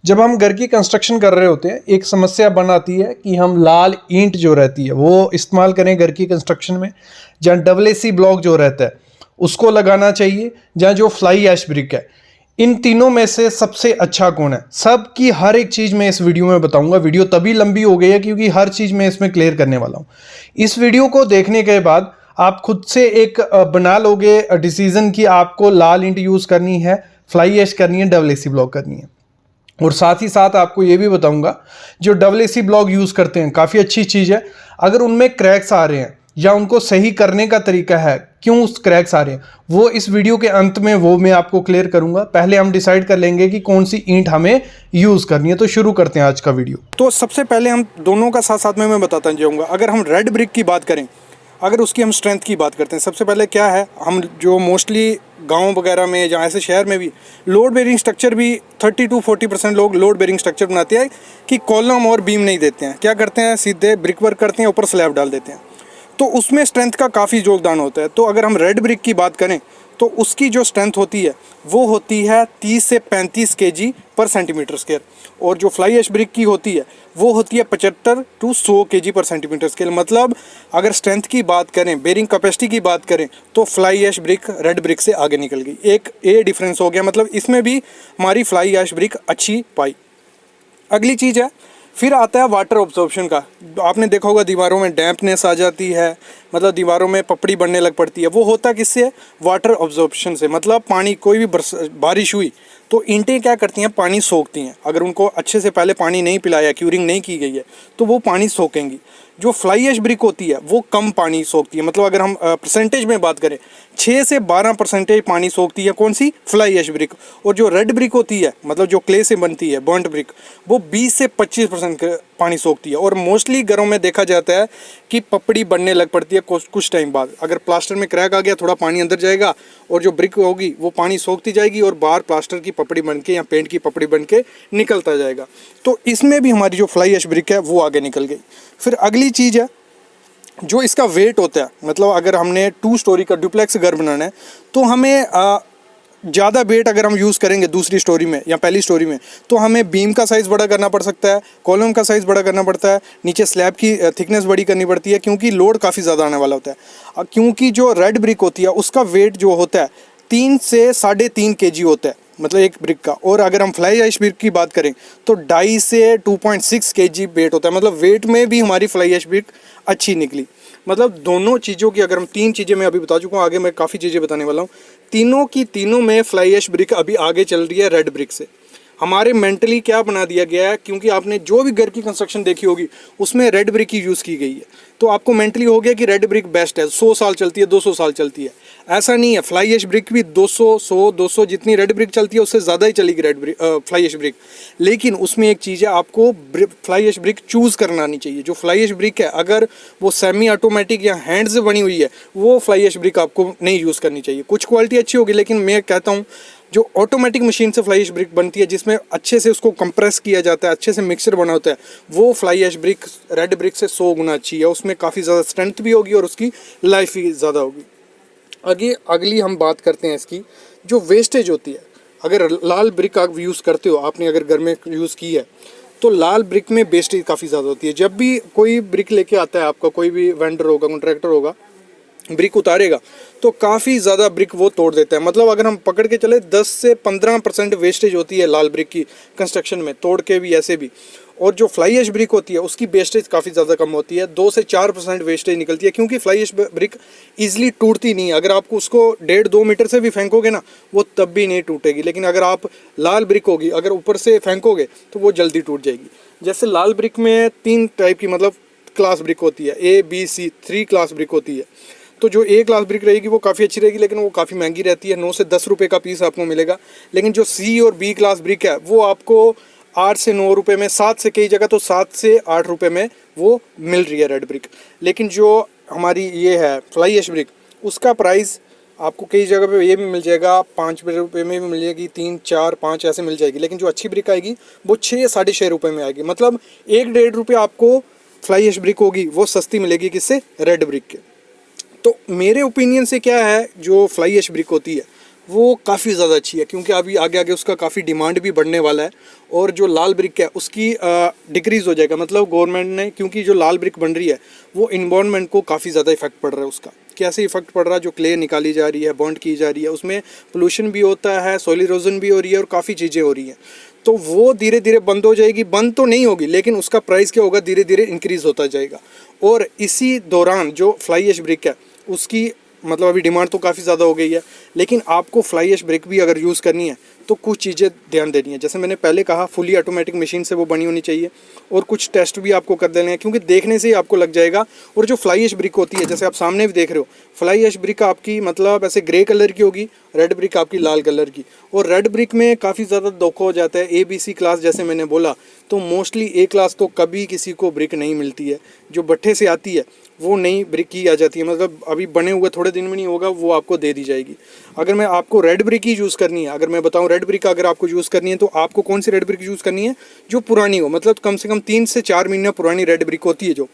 जब हम घर की कंस्ट्रक्शन कर रहे होते हैं, एक समस्या बन आती है कि हम लाल ईंट जो रहती है वो इस्तेमाल करें घर की कंस्ट्रक्शन में, जहाँ डबल एसी ब्लॉक जो रहता है उसको लगाना चाहिए, जहाँ जो फ्लाई ऐश ब्रिक है। इन तीनों में से सबसे अच्छा कौन है? सब की हर एक चीज़ मैं इस वीडियो में बताऊंगा। वीडियो तभी लंबी हो गई है क्योंकि हर चीज़ मैं इसमें क्लियर करने वाला हूँ। इस वीडियो को देखने के बाद आप खुद से एक बना लोगे डिसीजन कि आपको लाल ईंट यूज़ करनी है, फ्लाई ऐश करनी है, डबल एसी ब्लॉक करनी है। और साथ ही साथ आपको ये भी बताऊंगा, जो डबल एसी ब्लॉक यूज़ करते हैं काफ़ी अच्छी चीज़ है। अगर उनमें क्रैक्स आ रहे हैं या उनको सही करने का तरीका है, क्यों उस क्रैक्स आ रहे हैं, वो इस वीडियो के अंत में वो मैं आपको क्लियर करूंगा। पहले हम डिसाइड कर लेंगे कि कौन सी ईंट हमें यूज़ करनी है। तो शुरू करते हैं आज का वीडियो। तो सबसे पहले हम दोनों का साथ साथ में मैं बताता जाऊँगा। अगर हम रेड ब्रिक की बात करें, अगर उसकी हम स्ट्रेंथ की बात करते हैं, सबसे पहले क्या है, हम जो मोस्टली गांव वगैरह में या ऐसे शहर में भी लोड बेरिंग स्ट्रक्चर भी 30 to 40% लोग लोड बेरिंग स्ट्रक्चर बनाते हैं कि कॉलम और बीम नहीं देते हैं। क्या करते हैं, सीधे ब्रिक वर्क करते हैं, ऊपर स्लैब डाल देते हैं। तो उसमें स्ट्रेंथ का काफ़ी योगदान होता है। तो अगर हम रेड ब्रिक की बात करें तो उसकी जो स्ट्रेंथ होती है वो होती है 30 से 35 kg पर सेंटीमीटर स्क्वायर, और जो फ्लाई ऐश ब्रिक की होती है वो होती है 75 to 100 kg पर सेंटीमीटर स्क्वायर। मतलब अगर स्ट्रेंथ की बात करें, बेरिंग कैपेसिटी की बात करें, तो fly ash brick red brick से आगे निकल गई। एक ए डिफरेंस हो गया, मतलब इसमें भी हमारी फ्लाई ऐश ब्रिक अच्छी पाई। अगली चीज़ है, फिर आता है वाटर ऑब्जॉर्प्शन का। आपने देखा होगा दीवारों में डैम्पनेस आ जाती है, मतलब दीवारों में पपड़ी बनने लग पड़ती है। वो होता किससे? वाटर ऑब्जॉर्प्शन से। मतलब पानी, कोई भी बारिश हुई तो ईंटें क्या करती हैं, पानी सोखती हैं। अगर उनको अच्छे से पहले पानी नहीं पिलाया, क्यूरिंग नहीं की गई है, तो वो पानी सोखेंगी। जो फ्लाई ऐश ब्रिक होती है वो कम पानी सोखती है। मतलब अगर हम परसेंटेज में बात करें, 6 से 12% पानी सोखती है कौन सी? Fly ash brick. और जो रेड ब्रिक होती है, मतलब जो क्ले से बनती है, बर्न्ट ब्रिक, वो 20 से 25% पानी सोखती है। और मोस्टली घरों में देखा जाता है कि पपड़ी बनने लग पड़ती है कुछ टाइम बाद। अगर प्लास्टर में क्रैक आ गया, थोड़ा पानी अंदर जाएगा और जो ब्रिक होगी वो पानी सोखती जाएगी और बाहर प्लास्टर की पपड़ी बन के या पेंट की पपड़ी बन के निकलता जाएगा। तो इसमें भी हमारी जो फ्लाई ऐश ब्रिक है वो आगे निकल गई। फिर अगली चीज़ है जो इसका वेट होता है। मतलब अगर हमने 2 स्टोरी का डुप्लेक्स घर बनाना है तो हमें ज़्यादा वेट अगर हम यूज़ करेंगे दूसरी स्टोरी में या पहली स्टोरी में, तो हमें बीम का साइज़ बड़ा करना पड़ सकता है, कॉलम का साइज़ बड़ा करना पड़ता है, नीचे स्लैब की थिकनेस बड़ी करनी पड़ती है, क्योंकि लोड काफ़ी ज़्यादा आने वाला होता है। क्योंकि जो रेड ब्रिक होती है उसका वेट जो होता है 3 से 3.5 kg होता है, मतलब एक ब्रिक का। और अगर हम फ्लाई ऐश ब्रिक की बात करें तो 2.5 से 2.6 kg वेट होता है। मतलब वेट में भी हमारी फ्लाई ऐश ब्रिक अच्छी निकली। मतलब दोनों चीज़ों की, अगर हम 3 चीज़ें मैं अभी बता चुका हूँ, आगे मैं काफ़ी चीज़ें बताने वाला हूँ। तीनों की तीनों में फ्लाई ऐश ब्रिक अभी आगे चल रही है रेड ब्रिक से। हमारे मेंटली क्या बना दिया गया है, क्योंकि आपने जो भी घर की कंस्ट्रक्शन देखी होगी उसमें रेड ब्रिक की यूज़ की गई है, तो आपको मेंटली हो गया कि रेड ब्रिक बेस्ट है, 100 साल चलती है, 200 साल चलती है। ऐसा नहीं है, फ्लाई ऐश ब्रिक भी 200, 100, 200 जितनी रेड ब्रिक चलती है उससे ज़्यादा ही चलेगी red brick, fly ash brick. लेकिन उसमें एक चीज़ है, आपको फ्लाई ऐश ब्रिक चूज़ करना नहीं चाहिए। जो फ्लाई ऐश ब्रिक है अगर वो सेमी ऑटोमेटिक या हैंड से बनी हुई है, वो फ्लाई ऐश ब्रिक आपको नहीं यूज़ करनी चाहिए। कुछ क्वालिटी अच्छी होगी, लेकिन मैं कहता हूँ जो ऑटोमेटिक मशीन से फ्लाई ऐश ब्रिक बनती है, जिसमें अच्छे से उसको कंप्रेस किया जाता है, अच्छे से मिक्सचर बना होता है, वो fly ash brick red brick से 100 गुना अच्छी है। उसमें काफ़ी ज़्यादा स्ट्रेंथ भी होगी और उसकी लाइफ भी ज़्यादा होगी। आगे अगली हम बात करते हैं इसकी जो वेस्टेज होती है। अगर लाल ब्रिक आप यूज़ करते हो, आपने अगर घर में यूज़ की है, तो लाल ब्रिक में वेस्टेज काफ़ी ज़्यादा होती है। जब भी कोई ब्रिक लेके आता है आपका, कोई भी वेंडर होगा, कॉन्ट्रैक्टर होगा, ब्रिक उतारेगा तो काफ़ी ज़्यादा ब्रिक वो तोड़ देता है। मतलब अगर हम पकड़ के चले 10 से 15% वेस्टेज होती है लाल ब्रिक की कंस्ट्रक्शन में, तोड़ के भी ऐसे भी। और जो फ्लाई ऐश ब्रिक होती है उसकी वेस्टेज काफ़ी ज़्यादा कम होती है, 2 से 4% वेस्टेज निकलती है, क्योंकि फ्लाई ऐश ब्रिक ईजिली टूटती नहीं है। अगर आपको उसको 1.5-2 मीटर से भी फेंकोगे ना, वो तब भी नहीं टूटेगी। लेकिन अगर आप लाल ब्रिक होगी, अगर ऊपर से फेंकोगे तो वो जल्दी टूट जाएगी। जैसे लाल ब्रिक में 3 टाइप की, मतलब क्लास ब्रिक होती है, A, B, C, 3 class brick होती है। तो जो A क्लास ब्रिक रहेगी वो काफ़ी अच्छी रहेगी, लेकिन वो काफ़ी महंगी रहती है, 9 से 10 रुपये का पीस आपको मिलेगा। लेकिन जो C और B क्लास ब्रिक है वो आपको 8 से 9 रुपये में, 7 से, कई जगह तो 7 से 8 रुपये में वो मिल रही है रेड ब्रिक। लेकिन जो हमारी ये है फ्लाई ऐश ब्रिक, उसका प्राइस आपको कई जगह पे ये भी मिल जाएगा, 5 रुपये में भी मिल जाएगी, 3, 4, 5 ऐसे मिल जाएगी। लेकिन जो अच्छी ब्रिक आएगी वो 6, 6.5 रुपये में आएगी। मतलब 1-1.5 रुपये आपको फ्लाई ऐश ब्रिक होगी वो सस्ती मिलेगी, किससे? रेड ब्रिक के। तो मेरे ओपिनियन से क्या है, जो फ्लाई ऐश ब्रिक होती है वो काफ़ी ज़्यादा अच्छी है, क्योंकि अभी आगे आगे उसका काफ़ी डिमांड भी बढ़ने वाला है। और जो लाल ब्रिक है उसकी डिक्रीज़ हो जाएगा, मतलब गवर्नमेंट ने, क्योंकि जो लाल ब्रिक बन रही है वो इन्वायरमेंट को काफ़ी ज़्यादा इफेक्ट पड़ रहा है उसका। कैसे इफेक्ट पड़ रहा है? जो क्ले निकाली जा रही है, बॉन्ड की जा रही है, उसमें पोल्यूशन भी होता है, सॉइल इरोजन भी हो रही है और काफ़ी चीज़ें हो रही हैं। तो वो धीरे धीरे बंद हो जाएगी, बंद तो नहीं होगी लेकिन उसका प्राइस क्या होगा, धीरे धीरे इंक्रीज़ होता जाएगा। और इसी दौरान जो फ्लाई ऐश ब्रिक है उसकी मतलब अभी डिमांड तो काफ़ी ज़्यादा हो गई है, लेकिन आपको फ्लाई ऐश ब्रिक भी अगर यूज़ करनी है तो कुछ चीज़ें ध्यान देनी है। जैसे मैंने पहले कहा, फुली ऑटोमेटिक मशीन से वो बनी होनी चाहिए और कुछ टेस्ट भी आपको कर देने हैं, क्योंकि देखने से ही आपको लग जाएगा। और जो फ्लाई ऐश ब्रिक होती है, जैसे आप सामने भी देख रहे हो, फ्लाई ऐश ब्रिक आपकी मतलब ऐसे ग्रे कलर की होगी, रेड ब्रिक आपकी लाल कलर की। और रेड ब्रिक में काफ़ी ज़्यादा धोखा हो जाता है। ABC क्लास जैसे मैंने बोला, तो मोस्टली A क्लास तो कभी किसी को ब्रिक नहीं मिलती है। जो भट्ठे से आती है वो नई ब्रिक की आ जाती है, मतलब अभी बने हुए थोड़े दिन में नहीं होगा, वो आपको दे दी जाएगी। अगर मैं आपको रेड ब्रिक ही यूज़ करनी है, अगर मैं बताऊं रेड ब्रिक अगर आपको यूज़ करनी है, तो आपको कौन सी रेड ब्रिक यूज़ करनी है? जो पुरानी हो, मतलब कम से कम 3 से 4 महीना पुरानी रेड ब्रिक होती है जो,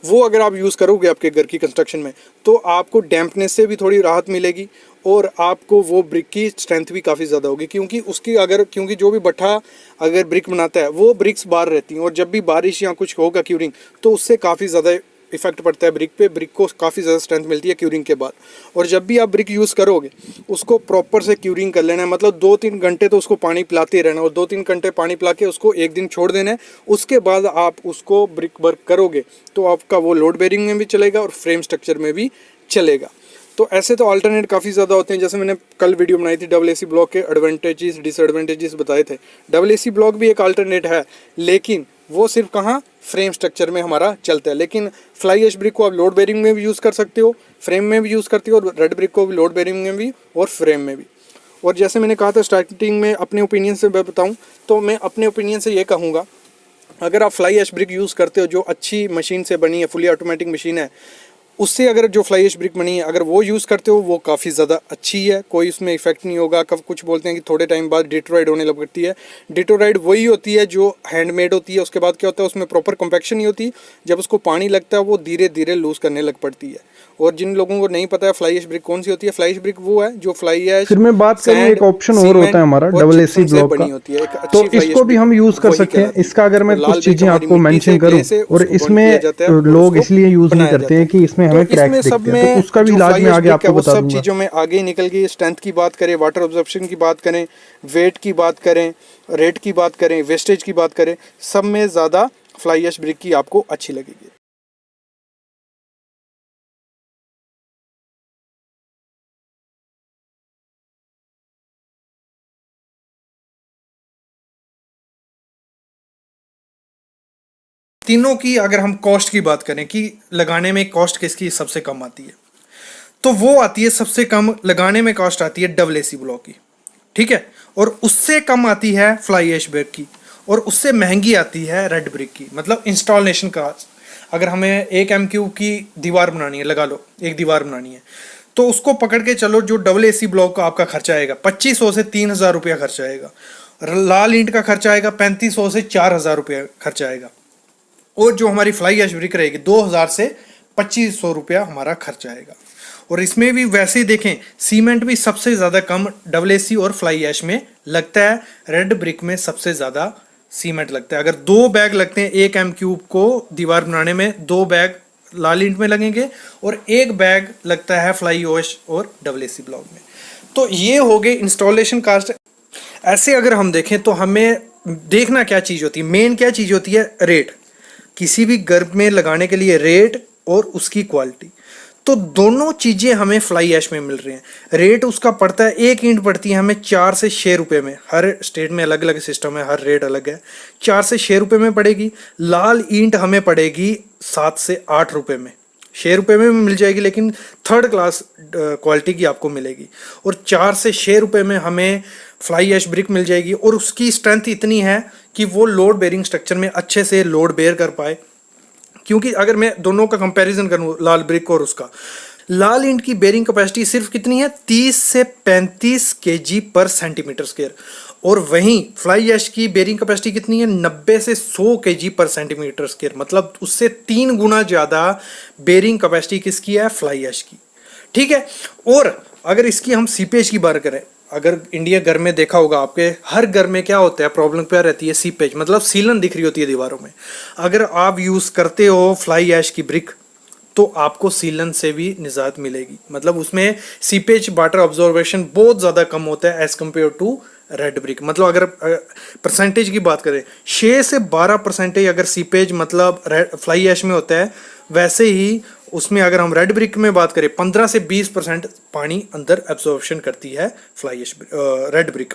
वो अगर आप यूज़ करोगे आपके घर की कंस्ट्रक्शन में, तो आपको डैम्पनेस से भी थोड़ी राहत मिलेगी और आपको वो ब्रिक की स्ट्रेंथ भी काफ़ी ज़्यादा होगी। क्योंकि जो भी भट्ठा अगर ब्रिक बनाता है वो ब्रिक्स बाहर रहती हैं, और जब भी बारिश या कुछ होगा क्यूरिंग, तो उससे काफ़ी ज़्यादा इफेक्ट पड़ता है ब्रिक पे। ब्रिक को काफ़ी ज़्यादा स्ट्रेंथ मिलती है क्यूरिंग के बाद। और जब भी आप ब्रिक यूज़ करोगे उसको प्रॉपर से क्यूरिंग कर लेना है, मतलब 2-3 घंटे तो उसको पानी पिलाते रहना, और 2-3 घंटे पानी पिला के उसको एक दिन छोड़ देना है। उसके बाद आप उसको ब्रिक वर्क करोगे तो आपका वो लोड बेरिंग में भी चलेगा और फ्रेम स्ट्रक्चर में भी चलेगा। तो ऐसे तो अल्टरनेट काफ़ी ज़्यादा होते हैं। जैसे मैंने कल वीडियो बनाई थी AAC ब्लॉक के एडवांटेजेस डिसएडवांटेजेस बताए थे। AAC ब्लॉक भी एक अल्टरनेट है, लेकिन वो सिर्फ कहाँ, फ्रेम स्ट्रक्चर में हमारा चलता है। लेकिन फ्लाई ऐश ब्रिक को आप लोड बेरिंग में भी यूज़ कर सकते हो, फ्रेम में भी यूज़ करते हो, और रेड ब्रिक को भी लोड बेरिंग में भी और फ्रेम में भी। और जैसे मैंने कहा था स्टार्टिंग में, अपने ओपिनियन से मैं बताऊँ तो मैं अपने ओपिनियन से ये कहूँगा, अगर आप फ्लाई ऐश ब्रिक यूज़ करते हो जो अच्छी मशीन से बनी है, फुली ऑटोमेटिक मशीन है, उससे अगर जो फ्लाई ऐश ब्रिक बनी है अगर वो यूज़ करते हो, वो काफ़ी ज़्यादा अच्छी है, कोई उसमें इफेक्ट नहीं होगा। कब कुछ बोलते हैं कि थोड़े टाइम बाद डिटोराइड होने लगती है, डिटोराइड वही होती है जो हैंडमेड होती है। उसके बाद क्या होता है, उसमें प्रॉपर कॉम्पैक्शन नहीं होती, जब उसको पानी लगता है वो धीरे धीरे लूज़ करने लग पड़ती है। और जिन लोगों को नहीं पता है फ्लाई ऐश ब्रिक कौन सी होती है, फ्लाई ऐश ब्रिक वो है जो फ्लाई ऐश, फिर मैं बात करूँ, एक ऑप्शन और होता है हमारा AAC ब्लॉक का, तो इसको भी हम यूज़ कर सकते हैं। इसका अगर मैं कुछ चीज़ें आपको मेंशन करूँ, और इसमें लोग इसलिए यूज़ नहीं करते हैं कि इसमें हमें क्रैक्स दिखते हैं, तो उसका भी इलाज मैं आगे आपको बता सब दूंगा। चीज़ों में आगे ही निकल गई। स्ट्रेंथ की बात करें, वाटर ऑब्जर्प्शन की बात करें, वेट की बात करें, रेट की बात करें, वेस्टेज की बात करें, सब में ज़्यादा फ्लाई ऐश ब्रिक की आपको अच्छी लगेगी। तीनों की अगर हम कॉस्ट की बात करें कि लगाने में कॉस्ट किसकी सबसे कम आती है, तो वो आती है सबसे कम लगाने में कॉस्ट आती है AAC ब्लॉक की, ठीक है। और उससे कम आती है फ्लाई ऐश ब्रिक की, और उससे महंगी आती है रेड ब्रिक की। मतलब इंस्टॉलेशन का, अगर हमें 1 M³ की दीवार बनानी है, लगा लो एक दीवार बनानी है, तो उसको पकड़ के चलो, जो AAC ब्लॉक का आपका खर्चा आएगा 2500 से 3000 रुपया खर्चा आएगा। लाल ईंट का खर्चा आएगा 3500 से 4000 रुपया खर्चा आएगा। और जो हमारी फ्लाई ऐश ब्रिक रहेगी 2000 से 2500 रुपया हमारा खर्च आएगा। और इसमें भी वैसे ही देखें, सीमेंट भी सबसे ज़्यादा कम AAC और फ्लाई ऐश में लगता है, रेड ब्रिक में सबसे ज़्यादा सीमेंट लगता है। अगर 2 बैग लगते हैं 1 M³ को दीवार बनाने में, 2 बैग लाल ईंट में लगेंगे और 1 बैग लगता है फ्लाई ऐश और AAC ब्लॉक में। तो ये हो गए इंस्टॉलेशन कास्ट। ऐसे अगर हम देखें तो हमें देखना क्या चीज़ होती है, मेन क्या चीज़ होती है, रेट। किसी भी घर में लगाने के लिए रेट और उसकी क्वालिटी, तो दोनों चीज़ें हमें फ्लाई ऐश में मिल रही हैं। रेट उसका पड़ता है, 1 ईंट पड़ती है हमें 4 से 6 रुपये में, हर स्टेट में अलग अलग सिस्टम है, हर रेट अलग है। 4 से 6 रुपये में पड़ेगी। लाल ईंट हमें पड़ेगी 7 से 8 रुपये में, 6 रुपये में मिल जाएगी लेकिन थर्ड क्लास क्वालिटी की आपको मिलेगी। और 4 से 6 रुपये में हमें फ्लाई ऐश ब्रिक मिल जाएगी, और उसकी स्ट्रेंथ इतनी है कि वो लोड बेरिंग स्ट्रक्चर में अच्छे से लोड बेयर कर पाए। क्योंकि अगर मैं दोनों का कंपैरिजन करूं, लाल ब्रिक और उसका, लाल ईंट की बेरिंग कैपेसिटी सिर्फ कितनी है, 30 से 35 kg पर सेंटीमीटर स्क्वायर, और वहीं फ्लाई ऐश की बेरिंग कैपेसिटी कितनी है, 90 से 100 kg पर सेंटीमीटर स्क्वायर। मतलब उससे 3 गुना ज़्यादा बेरिंग कैपेसिटी किसकी है, फ्लाई ऐश की, ठीक है। और अगर इसकी हम सीपेज की बात करें, अगर इंडिया घर में देखा होगा आपके, हर घर में क्या होता है, प्रॉब्लम क्या रहती है, सीपेज मतलब सीलन दिख रही होती है दीवारों में। अगर आप यूज़ करते हो फ्लाई ऐश की ब्रिक तो आपको सीलन से भी निजात मिलेगी। मतलब उसमें सीपेज वाटर ऑब्जॉर्वेशन बहुत ज़्यादा कम होता है as compare to red brick. मतलब अगर परसेंटेज की बात करें, 6 से 12% अगर सीपेज मतलब फ्लाई ऐश में होता है, वैसे ही उसमें अगर हम रेड ब्रिक में बात करें 15 से 20% पानी अंदर एब्जॉर्प्शन करती है फ्लाई ऐश रेड ब्रिक।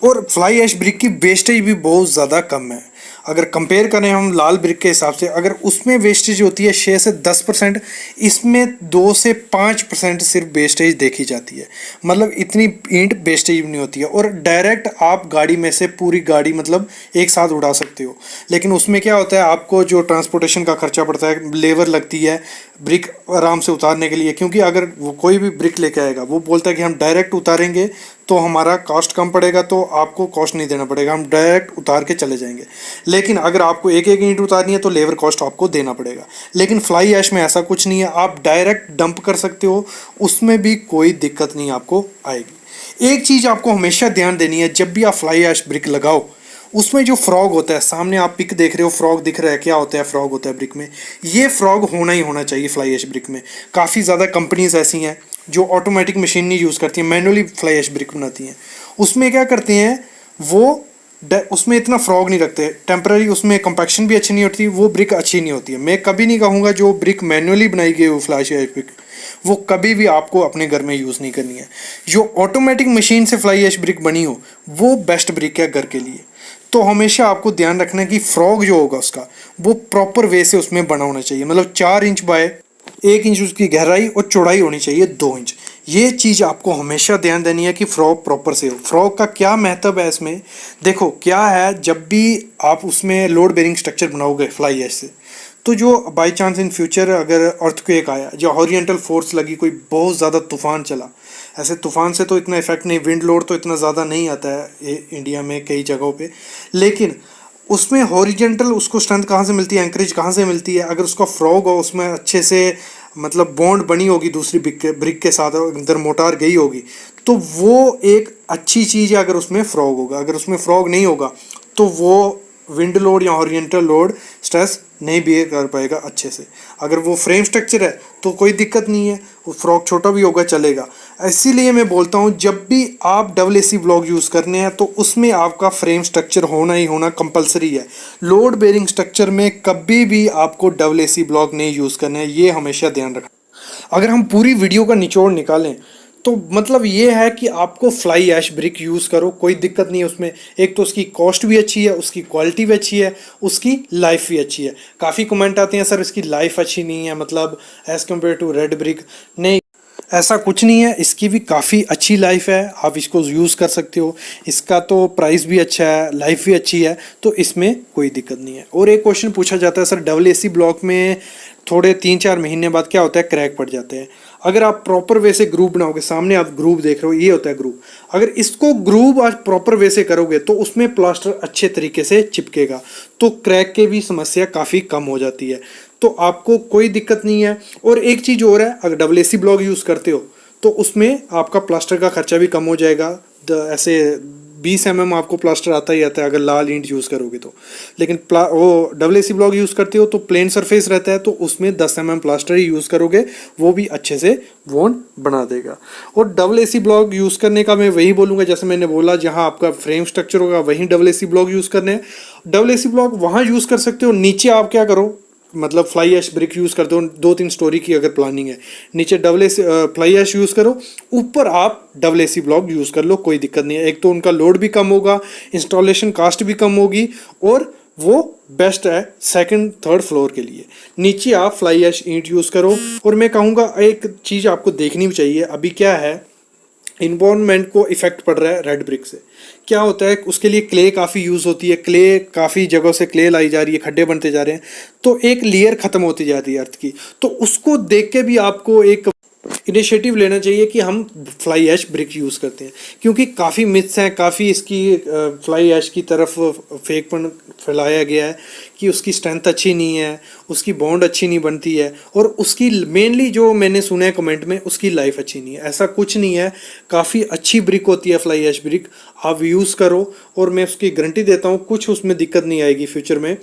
और फ्लाई ऐश ब्रिक की वेस्टेज भी बहुत ज़्यादा कम है। अगर कंपेयर करें हम लाल ब्रिक के हिसाब से, अगर उसमें वेस्टेज होती है 6 से 10%, इसमें 2 से 5% सिर्फ वेस्टेज देखी जाती है। मतलब इतनी ईंट वेस्टेज नहीं होती है और डायरेक्ट आप गाड़ी में से पूरी गाड़ी मतलब एक साथ उड़ा सकते हो। लेकिन उसमें क्या होता है, आपको जो ट्रांसपोर्टेशन का खर्चा पड़ता है, लेबर लगती है ब्रिक आराम से उतारने के लिए। क्योंकि अगर वो कोई भी ब्रिक लेके आएगा, वो बोलता है कि हम डायरेक्ट उतारेंगे तो हमारा कॉस्ट कम पड़ेगा, तो आपको कॉस्ट नहीं देना पड़ेगा, हम डायरेक्ट उतार के चले जाएंगे। लेकिन अगर आपको एक एक ईंट उतारनी है तो लेबर कॉस्ट आपको देना पड़ेगा। लेकिन फ्लाई ऐश में ऐसा कुछ नहीं है, आप डायरेक्ट डंप कर सकते हो, उसमें भी कोई दिक्कत नहीं आपको आएगी। एक चीज़ आपको हमेशा ध्यान देनी है, जब भी आप फ्लाई ऐश ब्रिक लगाओ, उसमें जो फ्रॉग होता है, सामने आप पिक देख रहे हो, फ्रॉग दिख रहा है, क्या होता है, फ्रॉग होता है ब्रिक में। ये फ्रॉग होना ही होना चाहिए फ्लाई ऐश ब्रिक में। काफ़ी ज़्यादा कंपनीज ऐसी हैं जो ऑटोमेटिक मशीन नहीं यूज़ करती हैं, मैनुअली फ्लाई ऐश ब्रिक बनाती हैं। उसमें क्या करते हैं वो, उसमें इतना फ्रॉग नहीं रखते, टेम्पररी उसमें कंपैक्शन भी अच्छी नहीं होती, वो ब्रिक अच्छी नहीं होती है। मैं कभी नहीं कहूँगा जो ब्रिक मैनुअली बनाई गई हो फ्लाई ऐश ब्रिक, वो कभी भी आपको अपने घर में यूज़ नहीं करनी है। जो ऑटोमेटिक मशीन से फ्लाई ऐश ब्रिक बनी हो वो बेस्ट ब्रिक है घर के लिए। तो हमेशा आपको ध्यान रखना है कि फ्रॉग जो होगा उसका वो प्रॉपर वे से उसमें बना होना चाहिए। मतलब 4 इंच बाय 1 इंच उसकी गहराई और चौड़ाई होनी चाहिए 2 इंच। ये चीज़ आपको हमेशा ध्यान देनी है कि फ्रॉग प्रॉपर से हो। फ्रॉग का क्या महत्व है इसमें, देखो क्या है, जब भी आप उसमें लोड बेरिंग स्ट्रक्चर बनाओगे फ्लाई ऐश से, तो जो बाई चांस इन फ्यूचर अगर अर्थक्वेक आया, जो हॉरिजॉन्टल फोर्स लगी, कोई बहुत ज़्यादा तूफान चला, ऐसे तूफान से तो इतना इफेक्ट नहीं, विंड लोड तो इतना ज़्यादा नहीं आता है इंडिया में कई जगहों पे, लेकिन उसमें हॉरिजॉन्टल उसको स्ट्रेंथ कहाँ से मिलती है, एंकरेज कहाँ से मिलती है, अगर उसका फ्रॉग हो, उसमें अच्छे से मतलब बॉन्ड बनी होगी दूसरी ब्रिक के साथ, अंदर मोटार गई होगी, तो वो एक अच्छी चीज़ है अगर उसमें फ्रॉग होगा। अगर उसमें फ्रॉग नहीं होगा तो वो विंड लोड या हॉरिजॉन्टल लोड स्ट्रेस नहीं बिहेव कर पाएगा अच्छे से। अगर वो फ्रेम स्ट्रक्चर है तो कोई दिक्कत नहीं है, वो फ्रॉग छोटा भी होगा चलेगा। इसीलिए मैं बोलता हूँ जब भी आप डबल AC ब्लॉक यूज़ करने हैं तो उसमें आपका फ्रेम स्ट्रक्चर होना ही होना कंपलसरी है। लोड बेरिंग स्ट्रक्चर में कभी भी आपको डबल AC ब्लॉक नहीं यूज़ करना है, ये हमेशा ध्यान रखना। अगर हम पूरी वीडियो का निचोड़ निकालें तो मतलब ये है कि आपको फ्लाई ऐश ब्रिक यूज़ करो, कोई दिक्कत नहीं है उसमें। एक तो उसकी कॉस्ट भी अच्छी है, उसकी क्वालिटी भी अच्छी है, उसकी लाइफ भी अच्छी है। काफ़ी कमेंट आते हैं सर इसकी लाइफ अच्छी नहीं है, मतलब as compare to red brick. नहीं, ऐसा कुछ नहीं है, इसकी भी काफ़ी अच्छी लाइफ है, आप इसको यूज़ कर सकते हो। इसका तो प्राइस भी अच्छा है, लाइफ भी अच्छी है, तो इसमें कोई दिक्कत नहीं है। और एक क्वेश्चन पूछा जाता है सर डबल AC ब्लॉक में थोड़े 3-4 महीने बाद क्या होता है, क्रैक पड़ जाते हैं। अगर आप प्रॉपर वे से ग्रूव बनाओगे, सामने आप ग्रूव देख रहे हो, ये होता है ग्रूव, अगर इसको ग्रूव आज प्रॉपर वे से करोगे तो उसमें प्लास्टर अच्छे तरीके से चिपकेगा, तो क्रैक के भी समस्या काफ़ी कम हो जाती है, तो आपको कोई दिक्कत नहीं है। और एक चीज़ और है, अगर डबल AC ब्लॉक यूज़ करते हो तो उसमें आपका प्लास्टर का खर्चा भी कम हो जाएगा। ऐसे 20 mm आपको प्लास्टर आता ही आता है अगर लाल ईंट यूज़ करोगे तो। लेकिन वो डबल AC ब्लॉक यूज़ करते हो तो प्लेन सरफेस रहता है, तो उसमें 10 mm प्लास्टर ही यूज़ करोगे, वो भी अच्छे से बॉन्ड बना देगा। और डबल AC ब्लॉक यूज़ करने का मैं वही बोलूँगा, जैसे मैंने बोला, जहाँ आपका फ्रेम स्ट्रक्चर होगा वहीं डबल AC ब्लॉक यूज़ करने हैं। डबल AC ब्लॉक वहाँ यूज़ कर सकते हो, नीचे आप क्या करो, मतलब फ्लाई ऐश ब्रिक यूज़ करते हो, 2-3 स्टोरी की अगर प्लानिंग है, नीचे double AC fly ash use करो, ऊपर आप डबल AC ब्लॉक यूज़ कर लो, कोई दिक्कत नहीं है। एक तो उनका लोड भी कम होगा, इंस्टॉलेशन कास्ट भी कम होगी, और वो बेस्ट है 2nd-3rd फ्लोर के लिए। नीचे आप फ्लाई ऐश ईंट यूज़ करो। और मैं कहूँगा एक चीज़ आपको देखनी भी चाहिए, अभी क्या है, इन्वायरमेंट को इफेक्ट पड़ रहा है रेड ब्रिक से। क्या होता है, उसके लिए क्ले काफ़ी यूज़ होती है, क्ले काफ़ी जगहों से क्ले लाई जा रही है, खड्डे बनते जा रहे हैं, तो एक लेयर ख़त्म होती जा रही है अर्थ की। तो उसको देख के भी आपको एक इनिशिएटिव लेना चाहिए कि हम फ्लाई ऐश ब्रिक यूज़ करते हैं, क्योंकि काफ़ी मिथ्स हैं, काफ़ी इसकी फ्लाई ऐश की तरफ फेकपन फैलाया गया है कि उसकी स्ट्रेंथ अच्छी नहीं है, उसकी बॉन्ड अच्छी नहीं बनती है, और उसकी मेनली जो मैंने सुना है कमेंट में, उसकी लाइफ अच्छी नहीं है। ऐसा कुछ नहीं है, काफ़ी अच्छी ब्रिक होती है फ्लाई ऐश ब्रिक, आप यूज़ करो और मैं उसकी गारंटी देता हूँ कुछ उसमें दिक्कत नहीं आएगी फ्यूचर में।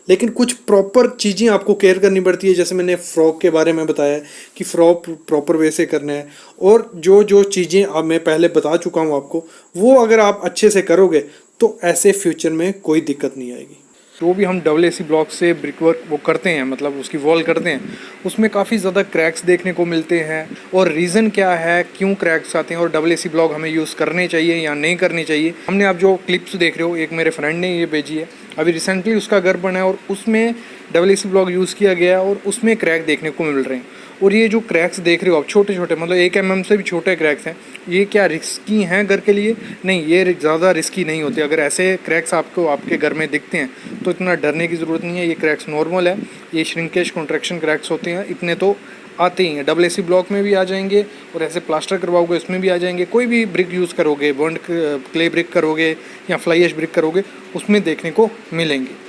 लेकिन कुछ प्रॉपर चीज़ें आपको केयर करनी पड़ती है, जैसे मैंने फ्रॉक के बारे में बताया कि फ्रॉक प्रॉपर वे से करना है, और जो जो चीज़ें अब मैं पहले बता चुका हूँ आपको, वो अगर आप अच्छे से करोगे तो ऐसे फ्यूचर में कोई दिक्कत नहीं आएगी। जो भी हम डबल एसी ब्लॉक से ब्रिक वर्क वो करते हैं, मतलब उसकी वॉल करते हैं, उसमें काफ़ी ज़्यादा क्रैक्स देखने को मिलते हैं। और रीज़न क्या है, क्यों क्रैक्स आते हैं, और डबल एसी ब्लॉक हमें यूज़ करने चाहिए या नहीं करने चाहिए। हमने आप जो क्लिप्स देख रहे हो, एक मेरे फ्रेंड ने ये भेजी है, अभी रिसेंटली उसका घर बना है और उसमें डबल एसी ब्लॉक यूज़ किया गया है और उसमें क्रैक देखने को मिल रहे हैं। और ये जो क्रैक्स देख रहे हो आप, छोटे छोटे, मतलब 1 mm से भी छोटे क्रैक्स हैं, ये क्या रिस्की हैं घर के लिए? नहीं, ये ज़्यादा रिस्की नहीं होते। अगर ऐसे क्रैक्स आपको आपके घर में दिखते हैं तो इतना डरने की ज़रूरत नहीं है, ये क्रैक्स नॉर्मल है। ये श्रिंकेज कॉन्ट्रैक्शन क्रैक्स होते हैं, इतने तो आते ही हैं। डबल एसी ब्लॉक में भी आ जाएंगे और ऐसे प्लास्टर करवाओगे उसमें भी आ जाएंगे। कोई भी ब्रिक यूज़ करोगे, बर्न्ड क्ले ब्रिक करोगे या फ्लाई ऐश ब्रिक करोगे, उसमें देखने को मिलेंगे।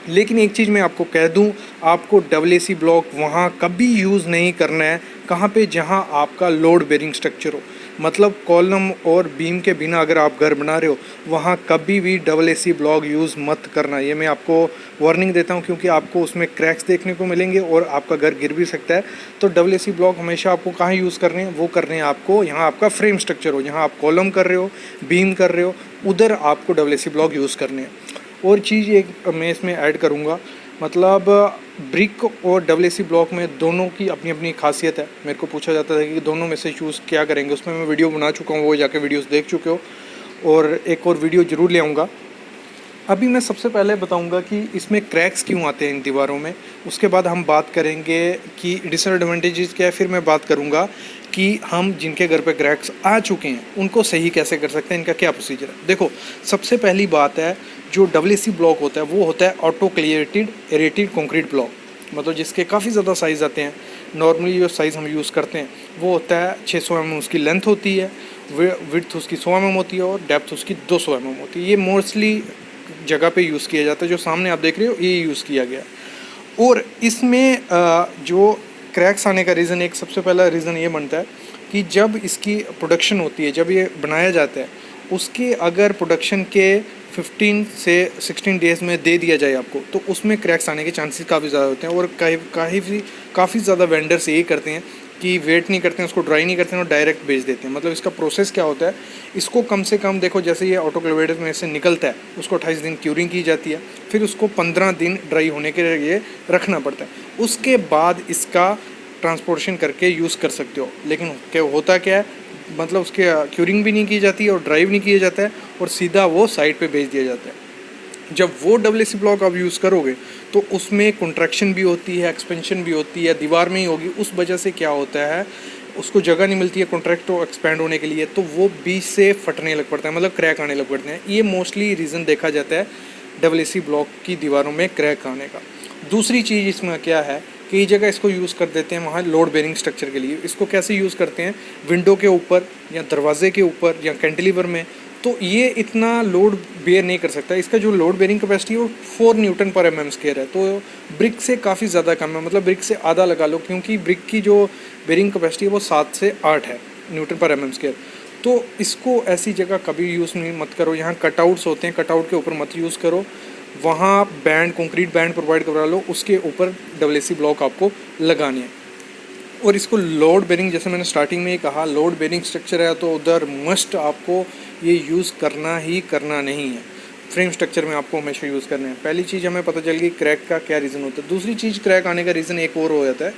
लेकिन एक चीज़ मैं आपको कह दूं, आपको डबल एसी ब्लॉक वहाँ कभी यूज़ नहीं करना है, कहाँ पे, जहाँ आपका लोड बेरिंग स्ट्रक्चर हो। मतलब कॉलम और बीम के बिना अगर आप घर बना रहे हो, वहाँ कभी भी डबल एसी ब्लॉक यूज़ मत करना। ये मैं आपको वार्निंग देता हूँ, क्योंकि आपको उसमें क्रैक्स देखने को मिलेंगे और आपका घर गिर भी सकता है। तो डबल एसी ब्लॉक हमेशा आपको कहाँ यूज़ करने हैं, वो करने हैं आपको यहाँ आपका फ्रेम स्ट्रक्चर हो, जहाँ आप कॉलम कर रहे हो, बीम कर रहे हो, उधर आपको डबल एसी ब्लॉक यूज़ करने हैं। और चीज़ एक मैं इसमें ऐड करूँगा, मतलब ब्रिक और डबल एसी ब्लॉक में दोनों की अपनी अपनी खासियत है। मेरे को पूछा जाता था कि दोनों में से चूज़ क्या करेंगे, उसमें मैं वीडियो बना चुका हूँ, वो जाके वीडियोस देख चुके हो, और एक और वीडियो ज़रूर ले आऊँगा। अभी मैं सबसे पहले बताऊंगा कि इसमें क्रैक्स क्यों आते हैं इन दीवारों में, उसके बाद हम बात करेंगे कि डिसएडवांटेजेस क्या है, फिर मैं बात करूंगा कि हम जिनके घर पे क्रैक्स आ चुके हैं उनको सही कैसे कर सकते हैं, इनका क्या प्रोसीजर है। देखो, सबसे पहली बात है, जो डबल एसी ब्लॉक होता है वो होता है ऑटो क्लियरेटेड एरेटेड कंक्रीट ब्लॉक, मतलब जिसके काफ़ी ज़्यादा साइज़ आते हैं। नॉर्मली जो साइज़ हम यूज़ करते हैं वो होता है 600 mm उसकी लेंथ होती है, विड्थ उसकी 100 mm होती है और डेप्थ उसकी 200 mm होती है। ये मोस्टली जगह पे यूज़ किया जाता है, जो सामने आप देख रहे हो ये यूज़ किया गया। और इसमें जो क्रैक्स आने का रीज़न, एक सबसे पहला रीज़न ये बनता है कि जब इसकी प्रोडक्शन होती है, जब ये बनाया जाता है, उसके अगर प्रोडक्शन के 15 से 16 डेज़ में दे दिया जाए आपको, तो उसमें क्रैक्स आने के चांसेस काफ़ी ज़्यादा होते हैं। और काफ़ी ज़्यादा वेंडर्स यही करते हैं कि वेट नहीं करते हैं, उसको ड्राई नहीं करते हैं और डायरेक्ट बेच देते हैं। मतलब इसका प्रोसेस क्या होता है, इसको कम से कम देखो, जैसे ये ऑटोक्लेवेटर में से निकलता है, उसको 28 दिन क्यूरिंग की जाती है, फिर उसको 15 दिन ड्राई होने के लिए रखना पड़ता है। उसके बाद इसका ट्रांसपोर्टेशन करके यूज़ कर सकते हो। लेकिन क्या होता क्या है, मतलब उसके क्यूरिंग भी नहीं की जाती है और ड्राइव नहीं किया जाता है, और सीधा वो साइड पे भेज दिया जाता है। जब वो डबल एसी ब्लॉक आप यूज़ करोगे तो उसमें कंट्रैक्शन भी होती है, एक्सपेंशन भी होती है, दीवार में ही होगी। उस वजह से क्या होता है, उसको जगह नहीं मिलती है कॉन्ट्रैक्ट को एक्सपेंड होने के लिए, तो वो बीच से फटने लग पड़ता है, मतलब क्रैक आने लग पड़ते हैं। ये मोस्टली रीज़न देखा जाता है डबल एसी ब्लॉक की दीवारों में क्रैक आने का। दूसरी चीज़ इसमें क्या है, कई जगह इसको यूज़ कर देते हैं वहाँ लोड बेरिंग स्ट्रक्चर के लिए। इसको कैसे यूज़ करते हैं, विंडो के ऊपर या दरवाजे के ऊपर या कैंटिलीवर में, तो ये इतना लोड बेयर नहीं कर सकता। इसका जो लोड बेरिंग कैपेसिटी है वो 4 न्यूटन पर mm स्क्वायर है, तो ब्रिक से काफ़ी ज़्यादा कम है, मतलब ब्रिक से आधा लगा लो, क्योंकि ब्रिक की जो बेरिंग कैपेसिटी है वो 7 से 8 है न्यूटन पर mm स्क्वायर। तो इसको ऐसी जगह कभी यूज़ नहीं मत करो, यहाँ कटआउट्स होते हैं, कटआउट के ऊपर मत यूज़ करो। वहाँ बैंड, कंक्रीट बैंड प्रोवाइड करवा लो, उसके ऊपर डबल एसी ब्लॉक आपको लगाने हैं। और इसको लोड बेरिंग, जैसे मैंने स्टार्टिंग में ही कहा, लोड बेरिंग स्ट्रक्चर है तो उधर मस्ट आपको ये यूज़ करना ही करना नहीं है। फ्रेम स्ट्रक्चर में आपको हमेशा यूज़ करना है। पहली चीज़ हमें पता चल गई क्रैक का क्या रीज़न होता है। दूसरी चीज़, क्रैक आने का रीज़न एक और हो जाता है,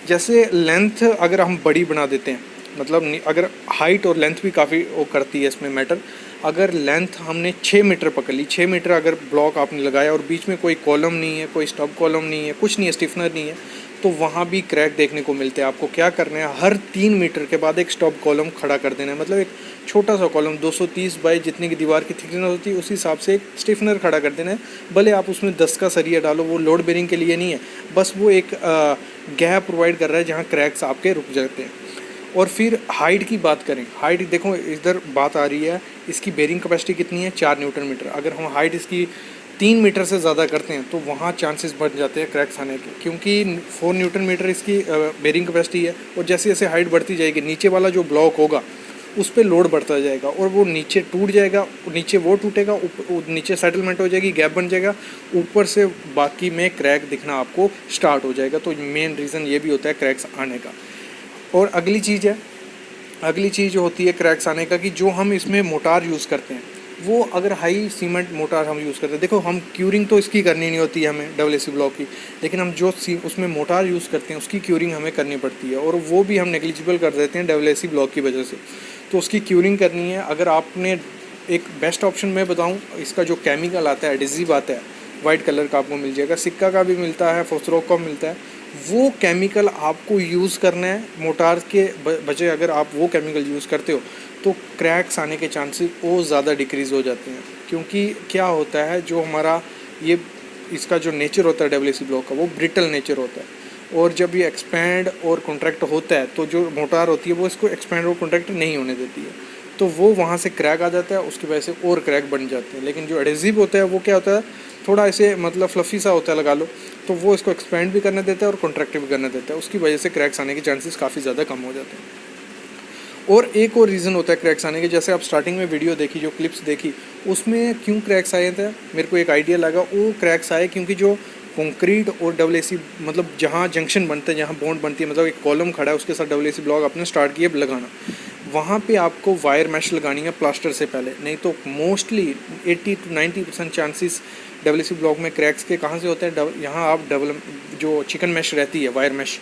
जैसे लेंथ अगर हम बड़ी बना देते हैं, मतलब अगर हाइट और लेंथ भी काफ़ी वो करती है इसमें मैटर। अगर लेंथ हमने 6 मीटर पकड़ ली, 6 मीटर अगर ब्लॉक आपने लगाया और बीच में कोई कॉलम नहीं है, कोई स्टब कॉलम नहीं है, कुछ नहीं है, स्टिफनर नहीं है, तो वहाँ भी क्रैक देखने को मिलते हैं। आपको क्या करना है, हर 3 मीटर के बाद एक स्टॉप कॉलम खड़ा कर देना है। मतलब एक छोटा सा कॉलम 230 बाई जितनी की दीवार की थिकनेस होती है उस हिसाब से एक स्टिफनर खड़ा कर देना है। भले आप उसमें 10 का सरिया डालो, वो लोड बेरिंग के लिए नहीं है, बस वो एक गैप प्रोवाइड कर रहा है जहाँ क्रैक्स आपके रुक जाते हैं। और फिर हाइट की बात करें, हाइट देखो इधर बात आ रही है, इसकी बेरिंग कैपेसिटी कितनी है 4 न्यूटन मीटर। अगर हम हाइट इसकी 3 मीटर से ज़्यादा करते हैं तो वहाँ चांसेस बढ़ जाते हैं क्रैक्स आने के, क्योंकि 4 न्यूटन मीटर इसकी बेरिंग कैपेसिटी है। और जैसे जैसे हाइट बढ़ती जाएगी नीचे वाला जो ब्लॉक होगा उस पर लोड बढ़ता जाएगा और वो नीचे टूट जाएगा, नीचे वो टूटेगा, नीचे सेटलमेंट हो जाएगी, गैप बन जाएगा, ऊपर से बाकी में क्रैक दिखना आपको स्टार्ट हो जाएगा। तो मेन रीज़न ये भी होता है क्रैक्स आने का। और अगली चीज़ होती है क्रैक्स आने का कि जो हम इसमें मोटार यूज़ करते हैं वो अगर हाई सीमेंट मोटार हम यूज़ करते हैं, देखो हम क्यूरिंग तो इसकी करनी नहीं होती है हमें डब्ल्यूएसी ब्लॉक की, लेकिन हम जो उसमें मोटार यूज़ करते हैं उसकी क्यूरिंग हमें करनी पड़ती है और वो भी हम नेग्लिजिबल कर देते हैं डब्ल्यूएसी ब्लॉक की वजह से। तो उसकी क्यूरिंग करनी है। अगर आपने एक बेस्ट ऑप्शन मैं बताऊँ, इसका जो केमिकल आता है, एडिसिव आता है, वाइट कलर का आपको मिल जाएगा, सिक्का का भी मिलता है, फॉस्फोरस का मिलता है, वो केमिकल आपको यूज़ करना है मोटार के बजाय। अगर आप वो केमिकल यूज़ करते हो तो क्रैक्स आने के चांसेस और ज़्यादा डिक्रीज़ हो जाते हैं। क्योंकि क्या होता है, जो हमारा ये इसका जो नेचर होता है डब्ल्यूएसी ब्लॉक का, वो ब्रिटल नेचर होता है और जब ये एक्सपैंड और कॉन्ट्रैक्ट होता है तो जो मोटार होती है वो इसको एक्सपैंड और कॉन्ट्रैक्ट नहीं होने देती है, तो वो वहाँ से क्रैक आ जाता है, उसकी वजह से और क्रैक बन जाते हैं। लेकिन जो एडेसिव होता है वो क्या होता है, थोड़ा ऐसे मतलब फ्लफ़ी सा होता है लगा लो, तो वो इसको एक्सपैंड भी करने देता है और कॉन्ट्रैक्ट भी करने देता है, उसकी वजह से क्रैक्स आने के चांसेस काफ़ी ज़्यादा कम हो जाते हैं। और एक और रीज़न होता है क्रैक्स आने के, जैसे आप स्टार्टिंग में वीडियो देखी, जो क्लिप्स देखी, उसमें क्यों क्रैक्स आए थे मेरे को एक आइडिया लगा। वो क्रैक्स आए क्योंकि जो कंक्रीट और डब्ल्यूएसी मतलब जहाँ जंक्शन बनते हैं, जहाँ बॉन्ड बनती है, मतलब एक कॉलम खड़ा है उसके साथ डब्ल्यूएसी ब्लॉक आपने स्टार्ट किया लगाना, वहाँ पे आपको वायर मैश लगानी है प्लास्टर से पहले। नहीं तो मोस्टली 80 to 90% चांसेस डब्ल्यूएसी ब्लॉक में क्रैक्स के कहाँ से होते हैं, यहाँ आप जो चिकन मैश रहती है, वायर मैश,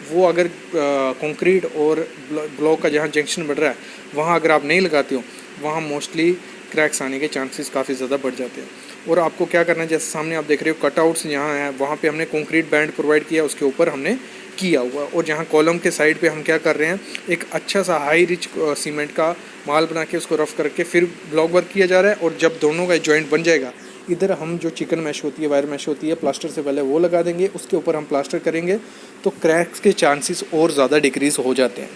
वो अगर कंक्रीट और ब्लॉक का जहाँ जंक्शन बढ़ रहा है वहाँ अगर आप नहीं लगाते हो, वहाँ मोस्टली क्रैक्स आने के चांसेस काफ़ी ज़्यादा बढ़ जाते हैं। और आपको क्या करना है, जैसे सामने आप देख रहे हो कटआउट्स यहाँ हैं, वहाँ पे हमने कंक्रीट बैंड प्रोवाइड किया, उसके ऊपर हमने किया हुआ। और जहाँ कॉलम के साइड पे हम क्या कर रहे हैं, एक अच्छा सा हाई रिच सीमेंट का माल बना के उसको रफ करके फिर ब्लॉक वर्क किया जा रहा है। और जब दोनों का जॉइंट बन जाएगा, इधर हम जो चिकन मैश होती है, वायर मैश होती है, प्लास्टर से पहले वो लगा देंगे, उसके ऊपर हम प्लास्टर करेंगे, तो क्रैक्स के चांसेस और ज़्यादा डिक्रीज़ हो जाते हैं।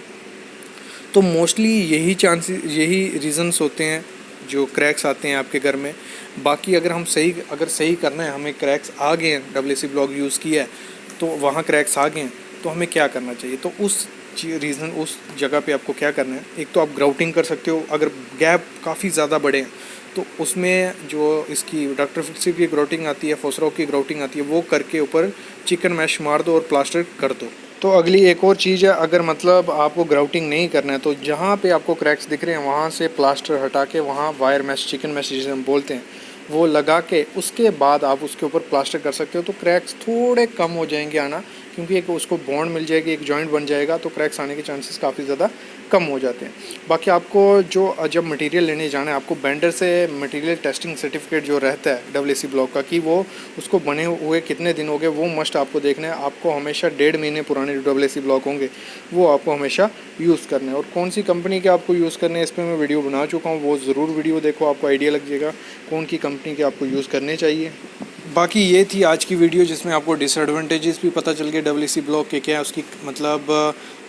तो मोस्टली यही रीज़न्स होते हैं जो क्रैक्स आते हैं आपके घर में। बाकी अगर सही करना है, हमें क्रैक्स आ गए हैं, डब्ल्यूएसी ब्लॉक यूज़ किया है तो वहाँ क्रैक्स आ गए हैं, तो हमें क्या करना चाहिए। तो उस जगह पे आपको क्या करना है, एक तो आप ग्राउटिंग कर सकते हो। अगर गैप काफ़ी ज़्यादा बड़े हैं तो उसमें जो इसकी डॉक्टर फिक्सी की ग्राउटिंग आती है, फॉस्फोरस की ग्राउटिंग आती है, वो करके ऊपर चिकन मैश मार दो और प्लास्टर कर दो। तो अगली एक और चीज़ है, अगर मतलब आपको ग्राउटिंग नहीं करना है तो जहाँ पे आपको क्रैक्स दिख रहे हैं वहाँ से प्लास्टर हटा के वहाँ वायर मैश, चिकन मैश जिसे हम बोलते हैं, वो लगा के उसके बाद आप उसके ऊपर प्लास्टर कर सकते हो। तो क्रैक्स थोड़े कम हो जाएंगे आना, क्योंकि एक उसको बॉन्ड मिल जाएगी, एक जॉइंट बन जाएगा, तो क्रैक्स आने के चांसेस काफ़ी ज़्यादा कम हो जाते हैं। बाकी आपको जब मटेरियल लेने जाना है, आपको वेंडर से मटेरियल टेस्टिंग सर्टिफिकेट जो रहता है डब्ल्यूएसी ब्लॉक का, कि वो उसको बने हुए कितने दिन हो गए, वो मस्ट आपको देखना है। आपको हमेशा 1.5 महीने पुराने जो डब्ल्यूएसी ब्लॉक होंगे वो आपको हमेशा यूज़ करना है। और कौन सी कंपनी के आपको यूज़ करने हैं, इस पर मैं वीडियो बना चुका हूँ, वो ज़रूर वीडियो देखो, आपको आइडिया लग जाएगा कौन की कंपनी के आपको यूज़ करने चाहिए। बाकी ये थी आज की वीडियो, जिसमें आपको डिसएडवांटेजेस भी पता चल गए डब्ल्यूएसी ब्लॉक के, क्या उसकी मतलब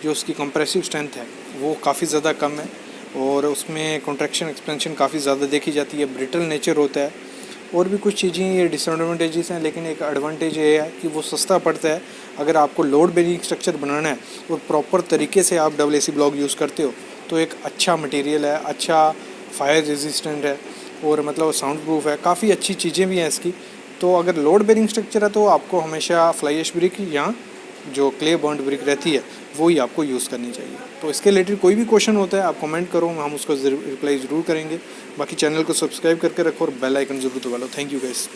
जो उसकी कंप्रेसिव स्ट्रेंथ है वो काफ़ी ज़्यादा कम है और उसमें कॉन्ट्रैक्शन एक्सपेंशन काफ़ी ज़्यादा देखी जाती है, ब्रिटल नेचर होता है। और भी कुछ चीज़ें ये डिसएडवांटेजेस हैं, लेकिन एक एडवांटेज ये है कि वो सस्ता पड़ता है। अगर आपको लोड बेरिंग स्ट्रक्चर बनाना है और प्रॉपर तरीके से आप डब्ल्यूएसी ब्लॉक यूज़ करते हो तो एक अच्छा मटेरियल है, अच्छा फायर रेजिस्टेंट है और मतलब साउंड प्रूफ है, काफ़ी अच्छी चीज़ें भी हैं इसकी। तो अगर लोड बेरिंग स्ट्रक्चर है तो आपको हमेशा फ्लाई ऐश ब्रिक या जो क्ले बॉन्ड ब्रिक रहती है वो ही आपको यूज़ करनी चाहिए। तो इसके रिलेटेड कोई भी क्वेश्चन होता है आप कमेंट करो, हम उसको रिप्लाई ज़रूर करेंगे। बाकी चैनल को सब्सक्राइब करके रखो और बेल आइकन ज़रूर दबा लो। Thank you guys.